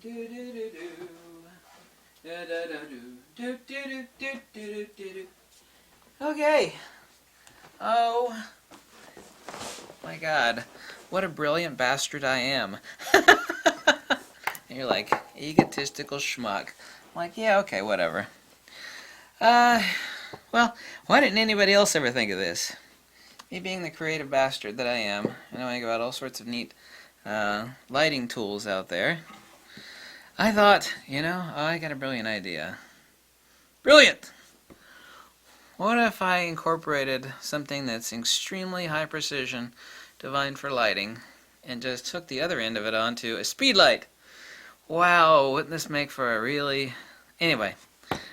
Okay. Oh my God, what a brilliant bastard I am. And you're like, egotistical schmuck. I'm like, yeah, okay, whatever. Well, why didn't anybody else ever think of this? Me being the creative bastard that I am, knowing about all sorts of neat lighting tools out there, I thought, I got a brilliant idea. Brilliant! What if I incorporated something that's extremely high precision, designed for lighting, and just took the other end of it onto a speed light? Wow, wouldn't this make for a really... Anyway,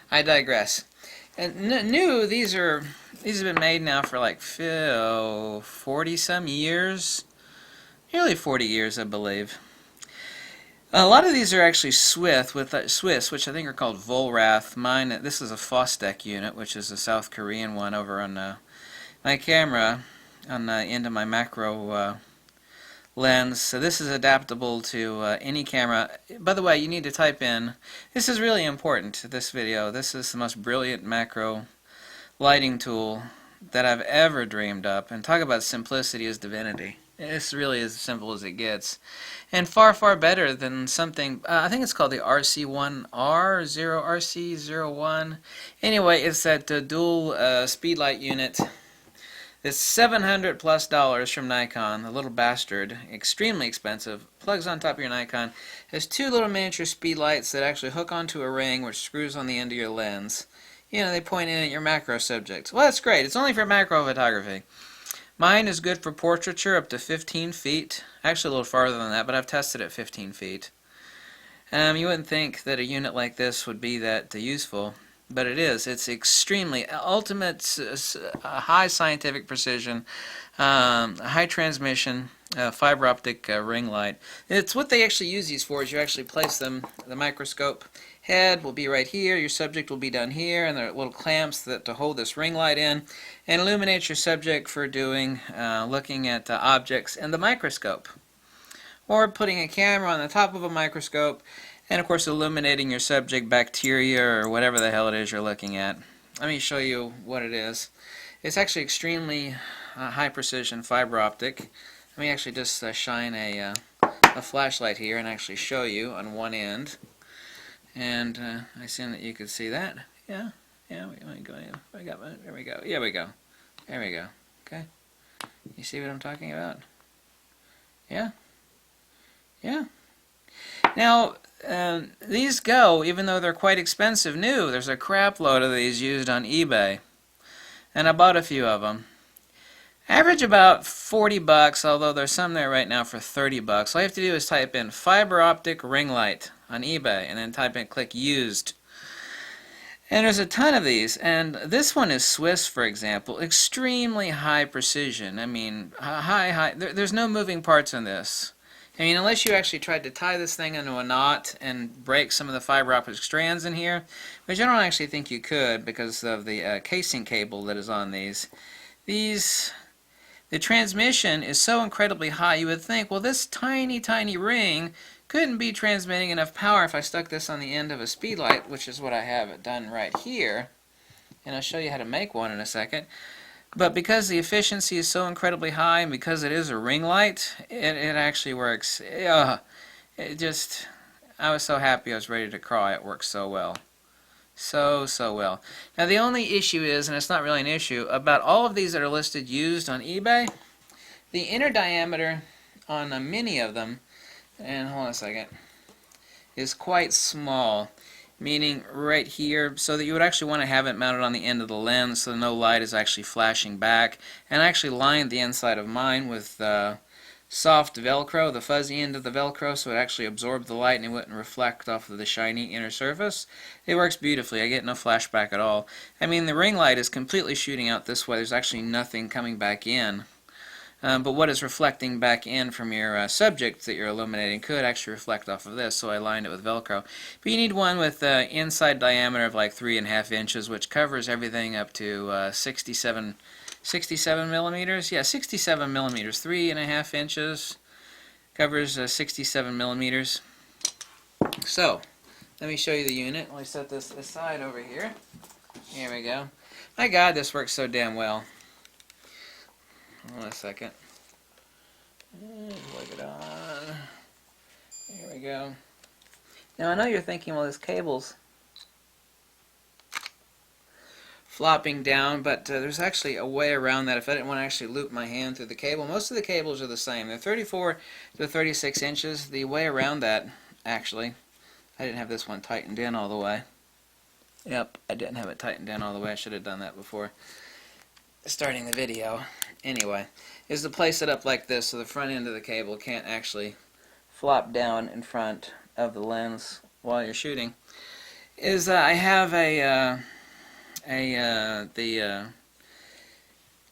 I digress. And these have been made now for like 40-some years. Nearly 40 years, I believe. A lot of these are actually Swiss, which I think are called Volrath. Mine, this is a Fostec unit, which is a South Korean one over on my camera, on the end of my macro lens. So this is adaptable to any camera. By the way, you need to type in, this is really important to this video, this is the most brilliant macro lighting tool that I've ever dreamed up. And talk about simplicity as divinity. It's really as simple as it gets. And far, far better than something, I think it's called the RC1, Anyway, it's that dual speed light unit. It's $700+ from Nikon, the little bastard, extremely expensive, plugs on top of your Nikon, has two little miniature speed lights that actually hook onto a ring which screws on the end of your lens. They point in at your macro subject. Well, that's great. It's only for macro photography. Mine is good for portraiture up to 15 feet. Actually a little farther than that, but I've tested at 15 feet. You wouldn't think that a unit like this would be that useful, but it is. It's extremely ultimate, high scientific precision, high transmission, fiber optic ring light. It's what they actually use these for. Is you actually place them. The microscope head will be right here. Your subject will be down here, and there are little clamps to hold this ring light in, and illuminate your subject for looking at objects in the microscope, or putting a camera on the top of a microscope. And of course illuminating your subject, bacteria, or whatever the hell it is you're looking at. Let me show you what it is. It's actually extremely high precision fiber optic. Let me actually just shine a flashlight here and actually show you on one end. And I assume that you could see that. Yeah, there we go. There we go. There we go. There we go. Okay. You see what I'm talking about? Yeah? Yeah. Now, these go, even though they're quite expensive new. There's a crap load of these used on eBay. And I bought a few of them. Average about $40, although there's some there right now for $30. All you have to do is type in fiber optic ring light on eBay, and then type in, click used. And there's a ton of these, and this one is Swiss, for example, extremely high precision. I mean, high. There's no moving parts in this. I mean, unless you actually tried to tie this thing into a knot and break some of the fiber optic strands in here, which I don't actually think you could because of the casing cable that is on these. The transmission is so incredibly high, you would think, well, this tiny, tiny ring couldn't be transmitting enough power if I stuck this on the end of a speed light, which is what I have it done right here. And I'll show you how to make one in a second. But because the efficiency is so incredibly high, and because it is a ring light, it actually works. I was so happy I was ready to cry. It works so well. So well. Now the only issue is, and it's not really an issue, about all of these that are listed used on eBay, the inner diameter on many of them, and hold on a second, is quite small. Meaning right here, so that you would actually want to have it mounted on the end of the lens so no light is actually flashing back. And I actually lined the inside of mine with soft Velcro, the fuzzy end of the Velcro, so it actually absorbed the light and it wouldn't reflect off of the shiny inner surface. It works beautifully. I get no flashback at all. I mean, the ring light is completely shooting out this way. There's actually nothing coming back in. But what is reflecting back in from your subject that you're illuminating could actually reflect off of this, so I lined it with Velcro. But you need one with inside diameter of like 3.5 inches, which covers everything up to 67 millimeters? Yeah, 67 millimeters. 3.5 inches covers 67 millimeters. So, let me show you the unit. Let me set this aside over here. Here we go. My God, this works so damn well. Hold on a second. Plug it on. Here we go. Now I know you're thinking, well, this cable's flopping down, but there's actually a way around that if I didn't want to actually loop my hand through the cable. Most of the cables are the same. They're 34 to 36 inches. The way around that, actually, I didn't have this one tightened in all the way. Yep, I didn't have it tightened in all the way. I should have done that before starting the video. Anyway, is to place it up like this so the front end of the cable can't actually flop down in front of the lens while you're shooting. I have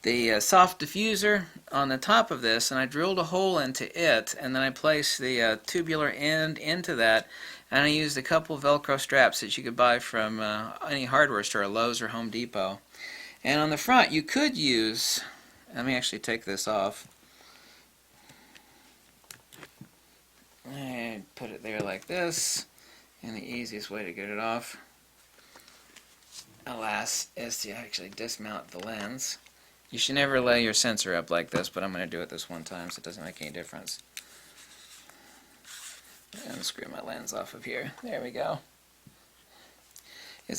the soft diffuser on the top of this, and I drilled a hole into it, and then I placed the tubular end into that, and I used a couple Velcro straps that you could buy from any hardware store, Lowe's or Home Depot. And on the front you could use, let me actually take this off, and put it there like this, and the easiest way to get it off, alas, is to actually dismount the lens. You should never lay your sensor up like this, but I'm going to do it this one time so it doesn't make any difference. And screw my lens off of here. There we go.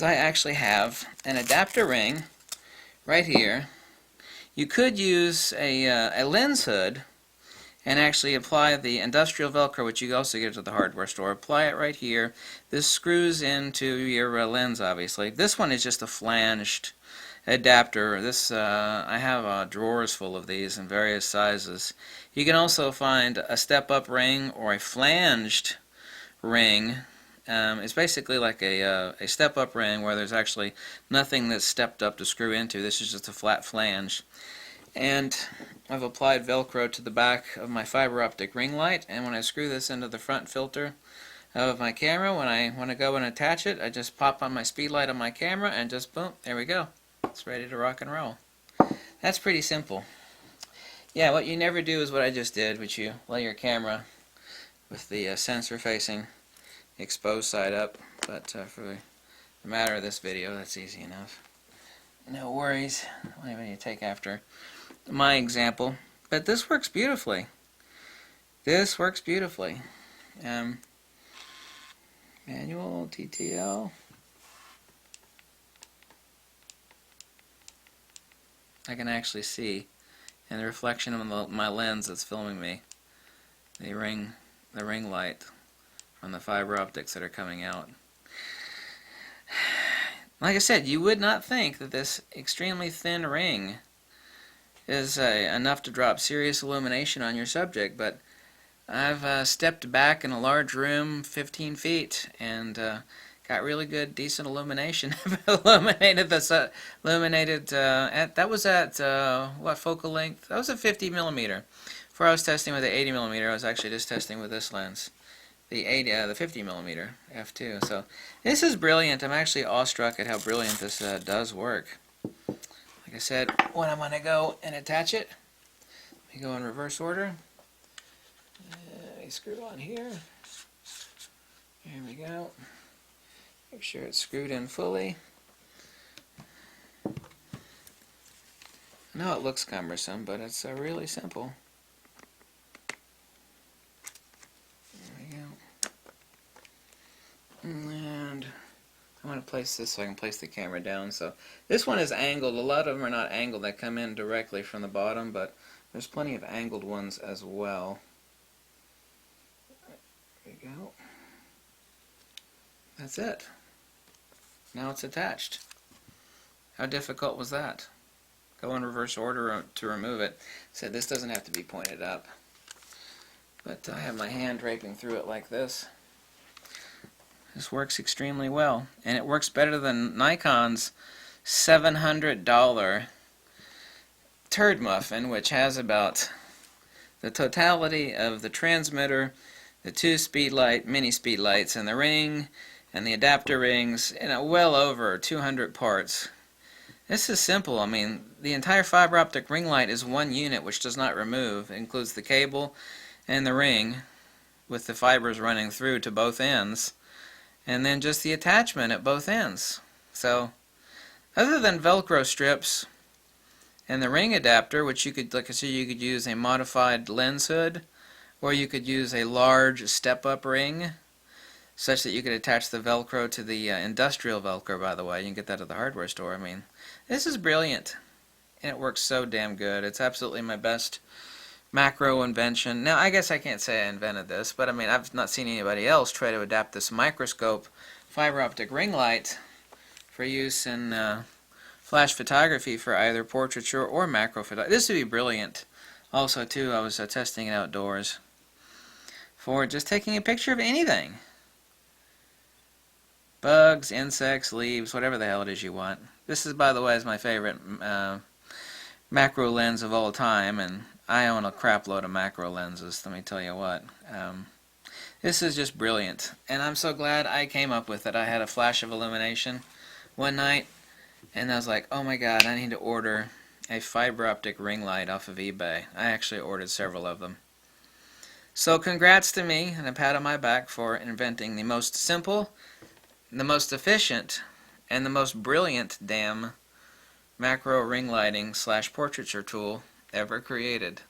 I actually have an adapter ring right here. You could use a lens hood and actually apply the industrial Velcro, which you also get at the hardware store. Apply it right here. This screws into your lens, obviously. This one is just a flanged adapter. I have drawers full of these in various sizes. You can also find a step-up ring or a flanged ring. It's basically like a step-up ring where there's actually nothing that's stepped up to screw into. This is just a flat flange. And I've applied Velcro to the back of my fiber optic ring light, and when I screw this into the front filter of my camera, when I want to go and attach it, I just pop on my speed light on my camera and just boom, there we go. It's ready to rock and roll. That's pretty simple. Yeah, what you never do is what I just did, which you lay your camera with the sensor facing the exposed side up, but for the matter of this video, that's easy enough. No worries. I don't have any to take after my example, but this works beautifully. This works beautifully. Manual, TTL. I can actually see in the reflection of my lens that's filming me the ring light from the fiber optics that are coming out. Like I said, you would not think that this extremely thin ring is enough to drop serious illumination on your subject, but I've stepped back in a large room 15 feet and got really good, decent illumination. That was at what focal length? That was a 50 millimeter. Before I was testing with the 80 millimeter, I was actually just testing with this lens, the 50 millimeter f2. So this is brilliant. I'm actually awestruck at how brilliant this does work. Like I said, when I'm going to go and attach it, let me go in reverse order. Let me screw on here. There we go. Make sure it's screwed in fully. I know it looks cumbersome, but it's really simple. There we go. And I want to place this so I can place the camera down. So this one is angled. A lot of them are not angled. They come in directly from the bottom, but there's plenty of angled ones as well. There we go. That's it. Now it's attached. How difficult was that? Go in reverse order to remove it. So this doesn't have to be pointed up. But I have my hand draping through it like this. This works extremely well. And it works better than Nikon's $700 turd muffin, which has about the totality of the transmitter, the two mini speed lights, and the ring, and the adapter rings, well over 200 parts. This is simple. I mean, the entire fiber optic ring light is one unit which does not remove. It includes the cable and the ring, with the fibers running through to both ends, and then just the attachment at both ends. So other than Velcro strips and the ring adapter, which you could, like I said, you could use a modified lens hood, or you could use a large step-up ring such that you could attach the Velcro to the industrial Velcro, by the way. You can get that at the hardware store. I mean, this is brilliant, and it works so damn good. It's absolutely my best macro invention. Now, I guess I can't say I invented this, but I mean, I've not seen anybody else try to adapt this microscope fiber optic ring light for use in flash photography for either portraiture or macro photography. This would be brilliant. Also, too, I was testing it outdoors for just taking a picture of anything. Bugs, insects, leaves, whatever the hell it is you want. This is, by the way, is my favorite macro lens of all time, and I own a crap load of macro lenses, let me tell you what. This is just brilliant, and I'm so glad I came up with it. I had a flash of illumination one night, and I was like, oh my god, I need to order a fiber optic ring light off of eBay. I actually ordered several of them. So congrats to me, and a pat on my back for inventing the most simple, the most efficient, and the most brilliant damn macro ring lighting / portraiture tool ever created.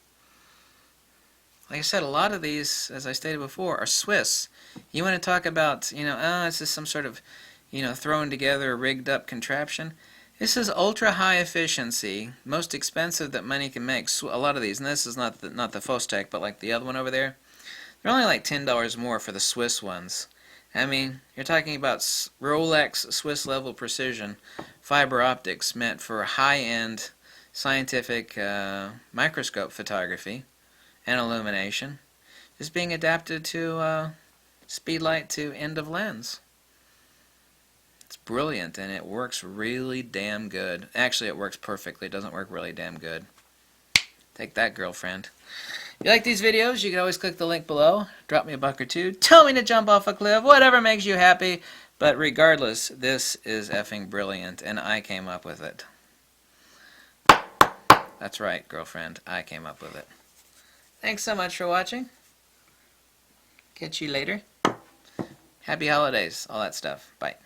Like I said, a lot of these, as I stated before, are Swiss. You want to talk about, it's just some sort of, thrown together, rigged up contraption. This is ultra high efficiency, most expensive that money can make. A lot of these, and this is not the Fostech, but like the other one over there, they're only like $10 more for the Swiss ones. I mean, you're talking about Rolex Swiss level precision fiber optics meant for high-end scientific microscope photography and illumination, is being adapted to speed light to end of lens. It's brilliant, and it works really damn good. Actually, it works perfectly. It doesn't work really damn good. Take that, girlfriend. If you like these videos, you can always click the link below, drop me a buck or two, tell me to jump off a cliff, whatever makes you happy. But regardless, this is effing brilliant, and I came up with it. That's right, girlfriend, I came up with it. Thanks so much for watching. Catch you later. Happy holidays, all that stuff. Bye.